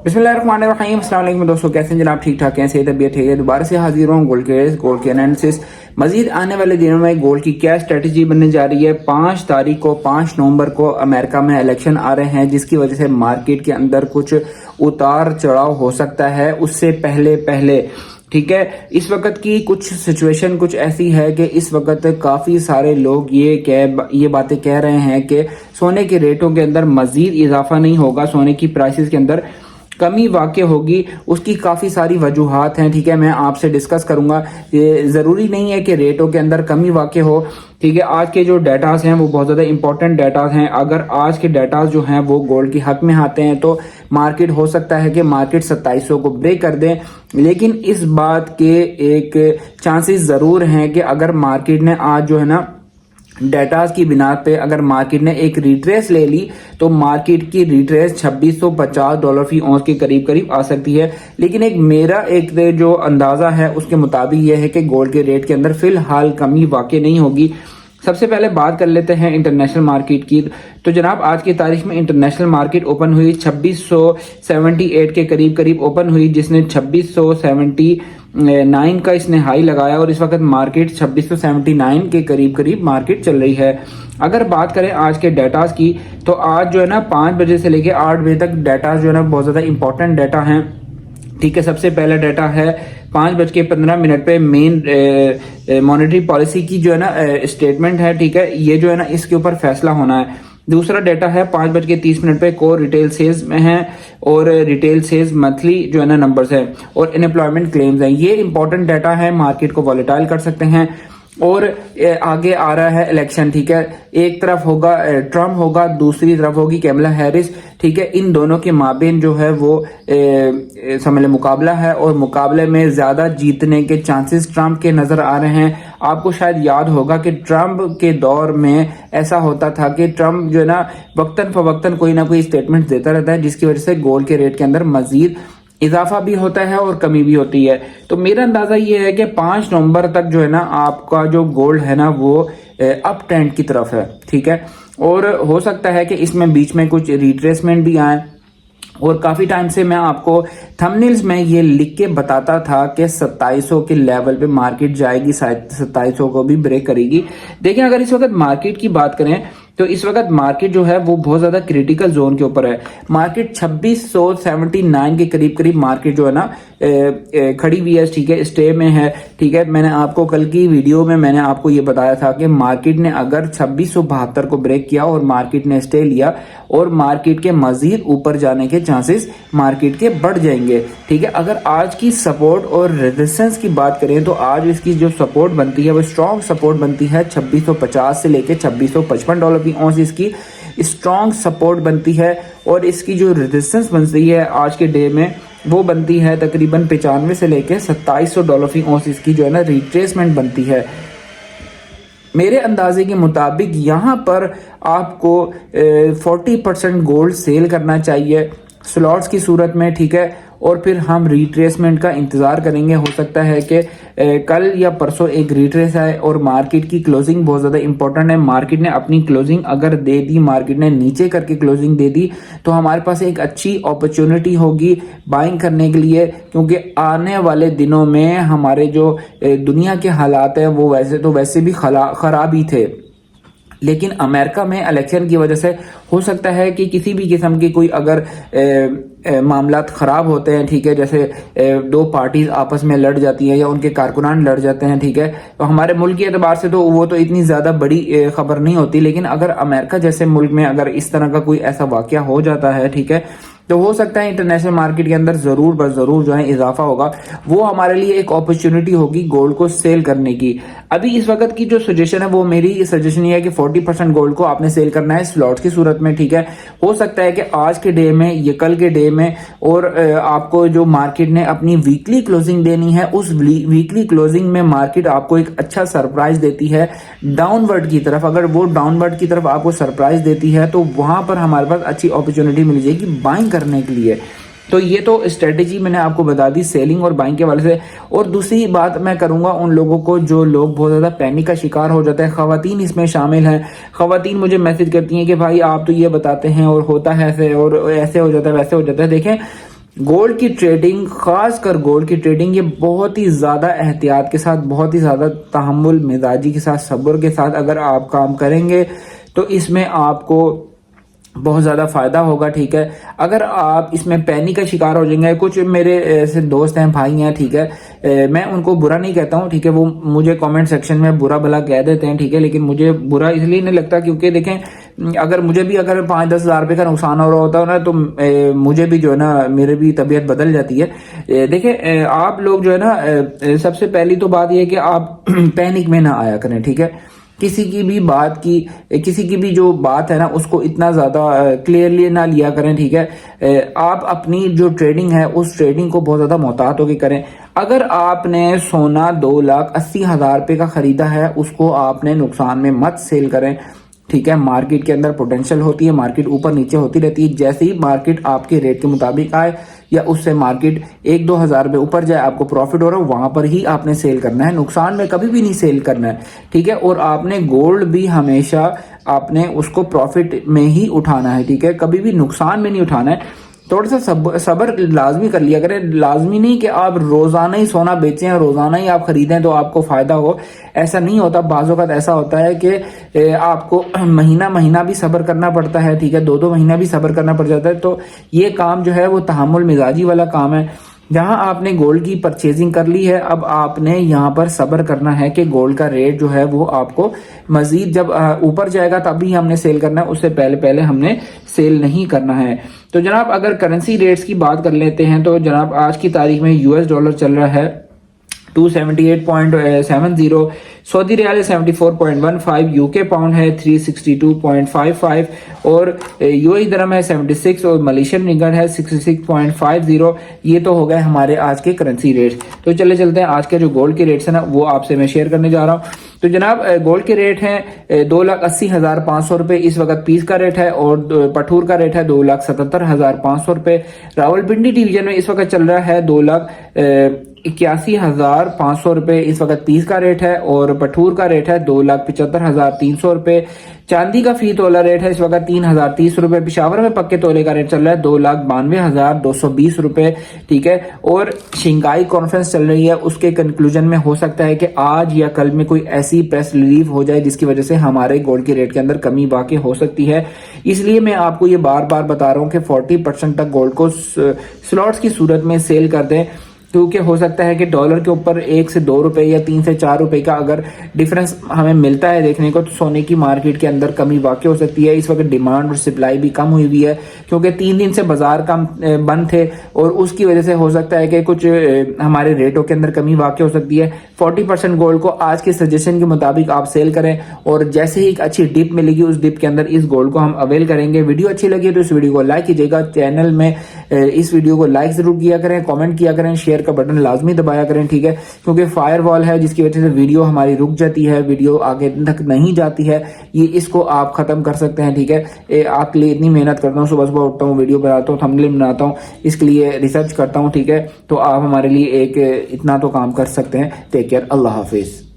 बिस्मिल्लाहिर्रहमानिर्रहीम। अस्सलाम वालेकुम दोस्तों, कैसे हैं जनाब? ठीक ठाक हैं? सही तबीयत है? दोबारा से हाजिर हूँ गोल्ड के एनालिसिस। मजीद आने वाले दिनों में गोल्ड की क्या स्ट्रेटजी बनने जा रही है। 5 तारीख को 5 नवंबर को अमेरिका में इलेक्शन आ रहे हैं, जिसकी वजह से मार्केट के अंदर कुछ उतार चढ़ाव हो सकता है। उससे पहले ठीक है, इस वक्त की कुछ सिचुएशन कुछ ऐसी है कि इस वक्त काफ़ी सारे लोग ये बातें कह रहे हैं कि सोने के रेटों के अंदर मजीद इजाफा नहीं होगा, सोने की प्राइसेस के अंदर कमी वाक़ई होगी। उसकी काफ़ी सारी वजूहात हैं, ठीक है, मैं आपसे डिस्कस करूंगा। ये ज़रूरी नहीं है कि रेटों के अंदर कमी वाक़ई हो, ठीक है। आज के जो डेटास हैं वो बहुत ज़्यादा इंपॉर्टेंट डेटास हैं। अगर आज के डेटास जो हैं वो गोल्ड की हक में आते हैं तो मार्केट हो सकता है कि मार्केट 2700 को ब्रेक कर दें, लेकिन इस बात के एक चांसेस ज़रूर हैं कि अगर मार्केट ने आज जो है ना डेटास की बिना पे अगर मार्केट ने एक रिट्रेस ले ली तो मार्केट की रिट्रेस $2650 फी औंस के करीब आ सकती है। लेकिन मेरा जो अंदाजा है उसके मुताबिक यह है कि गोल्ड के रेट के अंदर फिलहाल कमी वाकई नहीं होगी। सबसे पहले बात कर लेते हैं इंटरनेशनल मार्केट की। तो जनाब आज की तारीख में इंटरनेशनल मार्केट ओपन हुई 2678 के करीब ओपन हुई, जिसने 2679 का इसने हाई लगाया और इस वक्त मार्केट 2679 के करीब मार्केट चल रही है। अगर बात करें आज के डेटास की तो आज जो है ना 5 बजे से लेके 8 बजे तक डेटा जो है ना बहुत ज़्यादा इंपॉर्टेंट डेटा हैं, ठीक है। सबसे पहला डाटा है 5:15 पे मेन मॉनेटरी पॉलिसी की जो है ना स्टेटमेंट है, ठीक है। ये जो है ना इसके ऊपर फैसला होना है। दूसरा डाटा है 5:30 पे कोर रिटेल सेल्स में है और रिटेल सेल्स मंथली जो है ना नंबर्स है और अनएम्प्लॉयमेंट क्लेम्स हैं। ये इंपॉर्टेंट डाटा है, मार्केट को वॉलेटाइल कर सकते हैं। और आगे आ रहा है इलेक्शन, ठीक है। एक तरफ होगा ट्रम्प होगा, दूसरी तरफ होगी कैमला हैरिस, ठीक है। इन दोनों के माबेन जो है वो समझ ले मुकाबला है और मुकाबले में ज्यादा जीतने के चांसेस ट्रम्प के नजर आ रहे हैं। आपको शायद याद होगा कि ट्रम्प के दौर में ऐसा होता था कि ट्रम्प जो है ना वक्तन फवक्तन कोई ना कोई स्टेटमेंट देता रहता है, जिसकी वजह से गोल्ड के रेट के अंदर मजीद इजाफा भी होता है और कमी भी होती है। तो मेरा अंदाजा ये है कि 5 नवंबर तक जो है ना आपका जो गोल्ड है ना वो अप ट्रेंड की तरफ है, ठीक है। और हो सकता है कि इसमें बीच में कुछ रिट्रेसमेंट भी आए। और काफी टाइम से मैं आपको थंबनेल्स में ये लिख के बताता था कि 2700 के लेवल पे मार्केट जाएगी, शायद 2700 को भी ब्रेक करेगी। देखिए अगर इस वक्त मार्केट की बात करें तो इस वक्त मार्केट जो है वो बहुत ज्यादा क्रिटिकल जोन के ऊपर है। मार्केट 2679 के करीब मार्केट जो है ना खड़ी हुई है, ठीक है, स्टे में है, ठीक है। मैंने आपको कल की वीडियो में मैंने आपको ये बताया था कि मार्केट ने अगर 2672 को ब्रेक किया और मार्केट ने स्टे लिया और मार्केट के मजीद ऊपर जाने के चांसेस मार्केट के बढ़ जाएंगे, ठीक है। अगर आज की सपोर्ट और रेजिस्टेंस की बात करें तो आज इसकी जो सपोर्ट बनती है वो स्ट्रॉन्ग सपोर्ट बनती है 2650 से लेके $2655 की औंस इसकी स्ट्रॉन्ग सपोर्ट बनती है। और इसकी जो रेजिस्टेंस बनती है आज के डे में वो बनती है तकरीबन 95 से लेके $2700 की औंस इसकी जो है ना रिट्रेसमेंट बनती है। मेरे अंदाजे के मुताबिक यहाँ पर आपको 40% गोल्ड सेल करना चाहिए स्लॉट्स की सूरत में, ठीक है। और फिर हम रिट्रेसमेंट का इंतजार करेंगे। हो सकता है कि कल या परसों एक रिट्रेस आए और मार्केट की क्लोजिंग बहुत ज्यादा इंपॉर्टेंट है। मार्केट ने अपनी क्लोजिंग अगर दे दी, मार्केट ने नीचे करके क्लोजिंग दे दी तो हमारे पास एक अच्छी अपॉर्चुनिटी होगी बाइंग करने के लिए, क्योंकि आने वाले दिनों में हमारे जो दुनिया के हालात हैं वो वैसे भी खराब ही थे। लेकिन अमेरिका में इलेक्शन की वजह से हो सकता है कि किसी भी किस्म की कोई अगर मामलात खराब होते हैं, ठीक है, जैसे 2 पार्टीज आपस में लड़ जाती हैं या उनके कारकुनान लड़ जाते हैं, ठीक है, तो हमारे मुल्क के एतबार से तो वो तो इतनी ज्यादा बड़ी खबर नहीं होती। लेकिन अगर अमेरिका जैसे मुल्क में अगर इस तरह का कोई ऐसा वाकया हो जाता है, ठीक है, तो हो सकता है इंटरनेशनल मार्केट के अंदर जरूर जो है इजाफा होगा। वो हमारे लिए एक अपॉर्चुनिटी होगी गोल्ड को सेल करने की। अभी इस वक्त की जो सजेशन है वो मेरी सजेशन ये है कि 40% गोल्ड को आपने सेल करना है स्लॉट्स की सूरत में, ठीक है। हो सकता है कि आज के डे में, ये कल के डे में, और आपको जो मार्केट ने अपनी वीकली क्लोजिंग देनी है उस वीकली क्लोजिंग में मार्केट आपको एक अच्छा सरप्राइज देती है डाउनवर्ड की तरफ। अगर वो डाउनवर्ड की तरफ आपको सरप्राइज देती है तो वहां पर हमारे पास अच्छी अपॉर्चुनिटी मिल जाएगी बाइंग करने के लिए। तो ये तो स्ट्रेटेजी मैंने आपको बता दी सेलिंग और बाइंग के वाले से। और दूसरी बात मैं करूंगा उन लोगों को जो लोग बहुत ज्यादा पैनिक का शिकार हो जाते हैं, खवातीन इसमें शामिल हैं। खवातीन मुझे मैसेज करती हैं कि भाई आप तो ये बताते हैं और होता है ऐसे और ऐसे हो जाता है वैसे हो जाता है। देखें گولڈ کی ٹریڈنگ، خاص کر گولڈ کی ٹریڈنگ، یہ بہت ہی زیادہ احتیاط کے ساتھ، بہت ہی زیادہ تحمل مزاجی کے ساتھ، صبر کے ساتھ اگر آپ کام کریں گے تو اس میں آپ کو بہت زیادہ فائدہ ہوگا، ٹھیک ہے۔ اگر آپ اس میں پینک کا شکار ہو جائیں گے، کچھ میرے ایسے دوست ہیں، بھائی ہیں، ٹھیک ہے، میں ان کو برا نہیں کہتا ہوں، ٹھیک ہے، وہ مجھے کامنٹ سیکشن میں برا بھلا کہہ دیتے ہیں، ٹھیک ہے، لیکن مجھے برا اس لیے نہیں لگتا کیونکہ دیکھیں اگر مجھے بھی اگر 5-10 ہزار روپے کا نقصان ہو رہا ہوتا ہے نا تو مجھے بھی جو ہے نا میرے بھی طبیعت بدل جاتی ہے۔ دیکھیں آپ لوگ جو ہے نا سب سے پہلی تو بات یہ ہے کہ آپ پینک میں نہ آیا کریں، ٹھیک ہے۔ کسی کی بھی جو بات ہے نا اس کو اتنا زیادہ کلیئرلی نہ لیا کریں، ٹھیک ہے۔ آپ اپنی جو ٹریڈنگ ہے اس ٹریڈنگ کو بہت زیادہ محتاط ہو کے کریں۔ اگر آپ نے سونا 2,80,000 روپے کا خریدا ہے اس کو آپ نے نقصان میں مت سیل کریں، ٹھیک ہے۔ مارکیٹ کے اندر پوٹینشیل ہوتی ہے، مارکیٹ اوپر نیچے ہوتی رہتی ہے، جیسے ہی مارکیٹ آپ کے ریٹ کے مطابق آئے یا اس سے مارکیٹ 1-2 ہزار روپے اوپر جائے، آپ کو پروفٹ ہو رہا ہے، وہاں پر ہی آپ نے سیل کرنا ہے، نقصان میں کبھی بھی نہیں سیل کرنا ہے، ٹھیک ہے۔ اور آپ نے گولڈ بھی ہمیشہ آپ نے اس کو پروفٹ میں ہی اٹھانا ہے، ٹھیک ہے، کبھی بھی نقصان میں نہیں اٹھانا ہے۔ تھوڑا سا صبر لازمی کر لیا کریں، لازمی نہیں کہ آپ روزانہ ہی سونا بیچیں، روزانہ ہی آپ خریدیں تو آپ کو فائدہ ہو، ایسا نہیں ہوتا۔ بعض اوقات ایسا ہوتا ہے کہ آپ کو مہینہ بھی صبر کرنا پڑتا ہے، ٹھیک ہے، 2 مہینہ بھی صبر کرنا پڑ جاتا ہے۔ تو یہ کام جو ہے وہ تحمل مزاجی والا کام ہے۔ جہاں آپ نے گولڈ کی پرچیزنگ کر لی ہے، اب آپ نے یہاں پر صبر کرنا ہے کہ گولڈ کا ریٹ جو ہے وہ آپ کو مزید جب اوپر جائے گا تب ہی ہم نے سیل کرنا ہے، اس سے پہلے ہم نے سیل نہیں کرنا ہے۔ تو جناب اگر کرنسی ریٹس کی بات کر لیتے ہیں تو جناب آج کی تاریخ میں US ڈالر چل رہا ہے 278.70، سعودی ریال ہے 74.15، UK پاؤنڈ ہے 362.55 اور UAE درہم ہے 76 اور ملیشین رنگٹ ہے 66.50۔ یہ تو ہو گئے ہمارے آج کے کرنسی ریٹس۔ تو چلتے ہیں آج کے جو گولڈ کے ریٹس ہیں نا وہ آپ سے میں شیئر کرنے جا رہا ہوں۔ تو جناب گولڈ کے ریٹ ہیں 2,80,500 روپے اس وقت پیس کا ریٹ ہے، اور پٹھور کا ریٹ ہے 2,77,500 روپے۔ راولپنڈی ڈویژن میں اس وقت چل رہا ہے 2,81,500 روپے اس وقت پیس کا ریٹ ہے، اور پٹھور کا ریٹ ہے 2,75,300 روپے۔ چاندی کا فی تولہ ریٹ ہے اس وقت 3,030 روپے۔ پشاور میں پکے تولے کا ریٹ چل رہا ہے 2,92,220 روپے، ٹھیک ہے۔ اور شنگھائی کانفرنس چل رہی ہے، اس کے کنکلوژن میں ہو سکتا ہے کہ آج یا کل میں کوئی ایسی پریس ریلیف ہو جائے جس کی وجہ سے ہمارے گولڈ کے ریٹ کے اندر کمی واقع ہو سکتی ہے۔ اس لیے میں آپ کو یہ بار بتا رہا ہوں کہ 40% تک گولڈ کو سلاٹس کی صورت میں سیل کر دیں، کیونکہ ہو سکتا ہے کہ ڈالر کے اوپر 1 سے 2 روپے یا 3 سے 4 روپے کا اگر ڈیفرنس ہمیں ملتا ہے دیکھنے کو تو سونے کی مارکیٹ کے اندر کمی واقع ہو سکتی ہے۔ اس وقت ڈیمانڈ اور سپلائی بھی کم ہوئی ہے کیونکہ 3 دن سے بازار کم بند تھے، اور اس کی وجہ سے ہو سکتا ہے کہ کچھ ہمارے ریٹوں کے اندر کمی واقع ہو سکتی ہے۔ 40% گولڈ کو آج کے سجیشن کے مطابق آپ سیل کریں، اور جیسے ہی ایک اچھی ڈپ ملے گی اس ڈپ کے اندر اس گولڈ کو ہم اویل کریں گے۔ ویڈیو اچھی لگی تو اس ویڈیو کو لائک کیجیے گا، چینل میں اس ویڈیو کو لائک ضرور کیا کریں، کامنٹ کیا کریں، شیئر کا بٹن لازمی دبایا کریں، ٹھیک ہے، کیونکہ فائر وال ہے جس کی وجہ سے ویڈیو ہماری رک جاتی ہے، ویڈیو آگے تک نہیں جاتی ہے، یہ اس کو آپ ختم کر سکتے ہیں، ٹھیک ہے۔ آپ کے لیے اتنی محنت کرتا ہوں، صبح اٹھتا ہوں، ویڈیو بناتا ہوں، تھمبنیل بناتا ہوں، اس کے لیے ریسرچ کرتا ہوں، ٹھیک ہے، تو آپ ہمارے لیے ایک اتنا تو کام کر سکتے ہیں۔ ٹیک کیئر، اللہ حافظ۔